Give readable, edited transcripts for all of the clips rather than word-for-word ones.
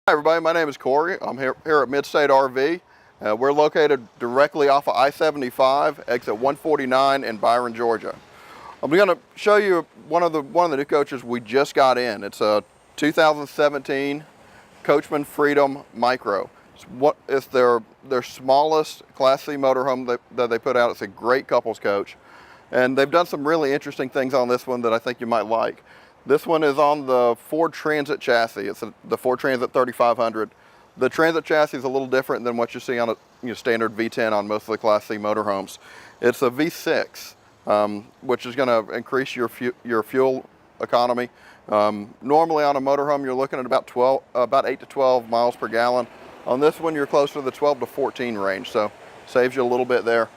Hi everybody, my name is Corey. I'm here at Midstate RV. We're located directly off of I-75, exit 149 in Byron, Georgia. I'm going to show you one of the new coaches we just got in. It's a 2017 Coachmen Freedom Micro. It's their smallest Class C motorhome that they put out. It's a great couples coach, and they've done some really interesting things on this one that I think you might like. This one is on the Ford Transit chassis. It's the Ford Transit 3500. The Transit chassis is a little different than what you see on a standard V10 on most of the Class C motorhomes. It's a V6, which is going to increase your fuel economy. Normally on a motorhome, you're looking at about 8 to 12 miles per gallon. On this one, you're closer to the 12 to 14 range, so saves you a little bit there.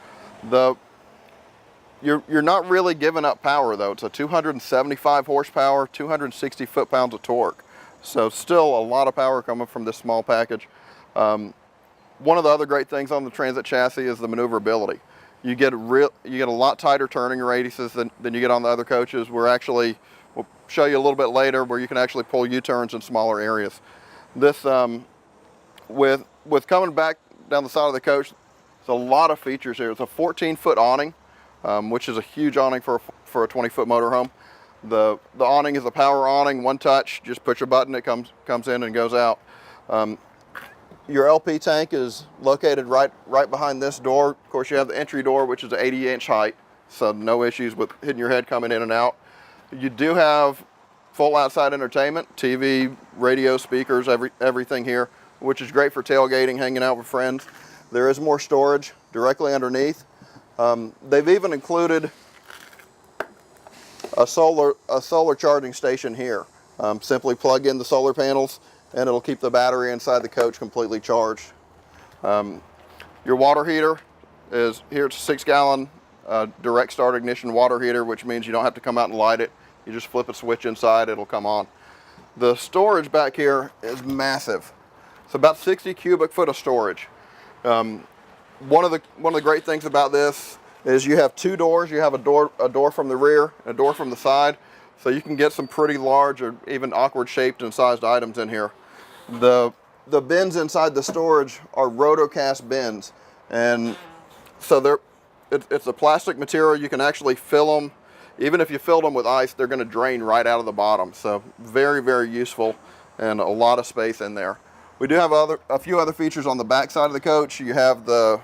You're not really giving up power though. It's a 275 horsepower, 260 foot-pounds of torque. So still a lot of power coming from this small package. One of the other great things on the Transit chassis is the maneuverability. You get a lot tighter turning radiuses than you get on the other coaches. We'll show you a little bit later where you can actually pull U-turns in smaller areas. This, with coming back down the side of the coach, there's a lot of features here. It's a 14-foot awning. Which is a huge awning for a 20-foot motorhome. The awning is a power awning, one touch, just push a button, it comes in and goes out. Your LP tank is located right behind this door. Of course, you have the entry door, which is an 80-inch height, so no issues with hitting your head coming in and out. You do have full outside entertainment, TV, radio, speakers, everything here, which is great for tailgating, hanging out with friends. There is more storage directly underneath. They've even included a solar charging station here. Simply plug in the solar panels and it'll keep the battery inside the coach completely charged. Your water heater is here. It's a 6-gallon direct start ignition water heater, which means you don't have to come out and light it. You just flip a switch inside, it'll come on. The storage back here is massive. It's about 60 cubic foot of storage. One of the great things about this is you have two doors. You have a door from the rear, a door from the side, so you can get some pretty large or even awkward shaped and sized items in here. The bins inside the storage are rotocast bins, and so it's a plastic material. You can actually fill them. Even if you filled them with ice, they're going to drain right out of the bottom. So very, very useful and a lot of space in there. We do have a few other features on the back side of the coach. You have the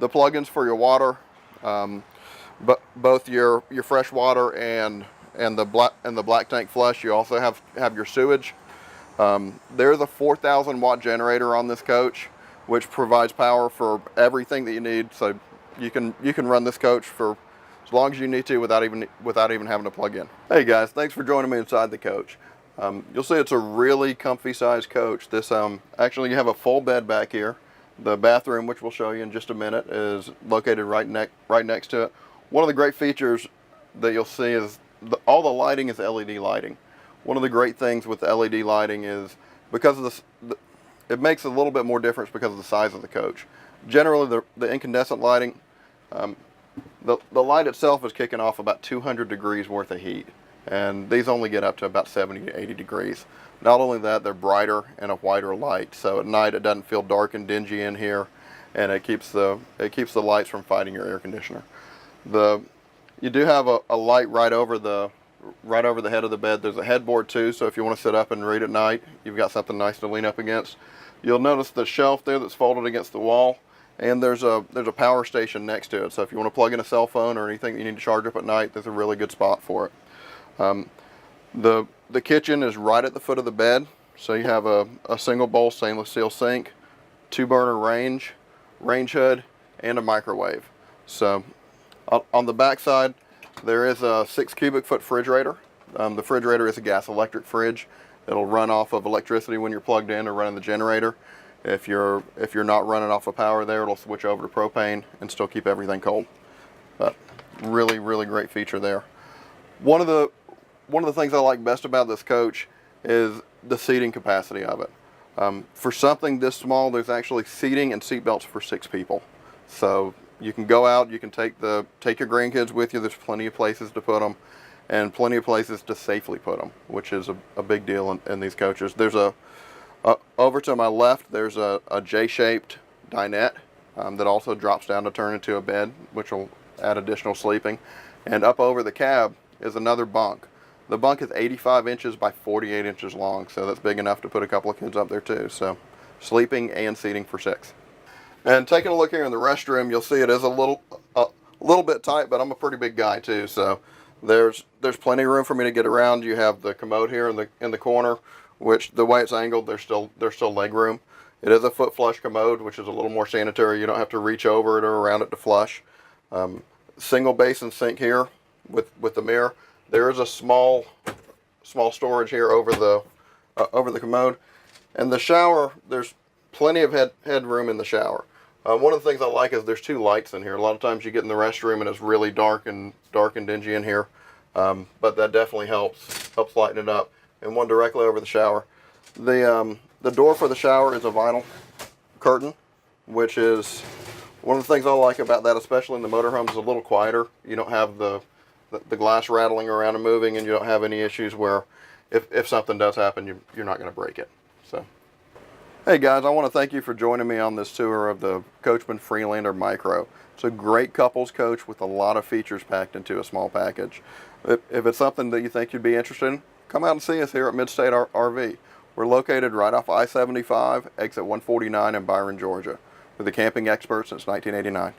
plugins for your water, but both your fresh water and the black tank flush. You also have your sewage. There's a 4,000 watt generator on this coach, which provides power for everything that you need. So you can run this coach for as long as you need to without even having to plug in. Hey guys, thanks for joining me inside the coach. You'll see it's a really comfy sized coach. This actually, you have a full bed back here. The bathroom, which we'll show you in just a minute, is located right next to it. One of the great features that you'll see is all the lighting is LED lighting. One of the great things with the LED lighting is because of it makes a little bit more difference because of the size of the coach. Generally, the incandescent lighting, the light itself is kicking off about 200 degrees worth of heat. And these only get up to about 70 to 80 degrees. Not only that, they're brighter and a whiter light, so at night it doesn't feel dark and dingy in here, and it keeps the lights from fighting your air conditioner. You do have a light right over the head of the bed. There's a headboard too, so if you want to sit up and read at night, you've got something nice to lean up against. You'll notice the shelf there that's folded against the wall, and there's a power station next to it. So if you want to plug in a cell phone or anything that you need to charge up at night, there's a really good spot for it. The kitchen is right at the foot of the bed, so you have a single bowl stainless steel sink, 2-burner range hood, and a microwave. So on the back side, there is a 6 cubic foot refrigerator. The refrigerator is a gas electric fridge. It'll run off of electricity when you're plugged in or running the generator. If you're not running off of power there, it'll switch over to propane and still keep everything cold. But really, really great feature there. One of the things I like best about this coach is the seating capacity of it. For something this small, there's actually seating and seat belts for 6 people. So you can go out, you can take your grandkids with you. There's plenty of places to put them. and plenty of places to safely put them, which is a big deal in these coaches. There's a Over to my left, there's a J-shaped dinette that also drops down to turn into a bed, which will add additional sleeping. And up over the cab is another bunk. The bunk is 85 inches by 48 inches long, so that's big enough to put a couple of kids up there too. So sleeping and seating for 6. And taking a look here in the restroom, you'll see it is a little bit tight, but I'm a pretty big guy too, so there's plenty of room for me to get around. You have the commode here in the corner, which the way it's angled, there's still leg room. It is a foot flush commode, which is a little more sanitary. You don't have to reach over it or around it to flush. Single basin sink here with the mirror. There is a small storage here over the commode, and the shower. There's plenty of headroom in the shower. One of the things I like is there's 2 lights in here. A lot of times you get in the restroom and it's really dark and dingy in here, but that definitely helps lighten it up. And one directly over the shower. The door for the shower is a vinyl curtain, which is one of the things I like about that, especially in the motorhomes, is a little quieter. You don't have the glass rattling around and moving, and you don't have any issues where if something does happen, you're not going to break it. So. Hey guys, I want to thank you for joining me on this tour of the Coachmen Freelander Micro. It's a great couples coach with a lot of features packed into a small package. If it's something that you think you'd be interested in, come out and see us here at Midstate RV. We're located right off I-75, exit 149 in Byron, Georgia. We're the camping experts since 1989.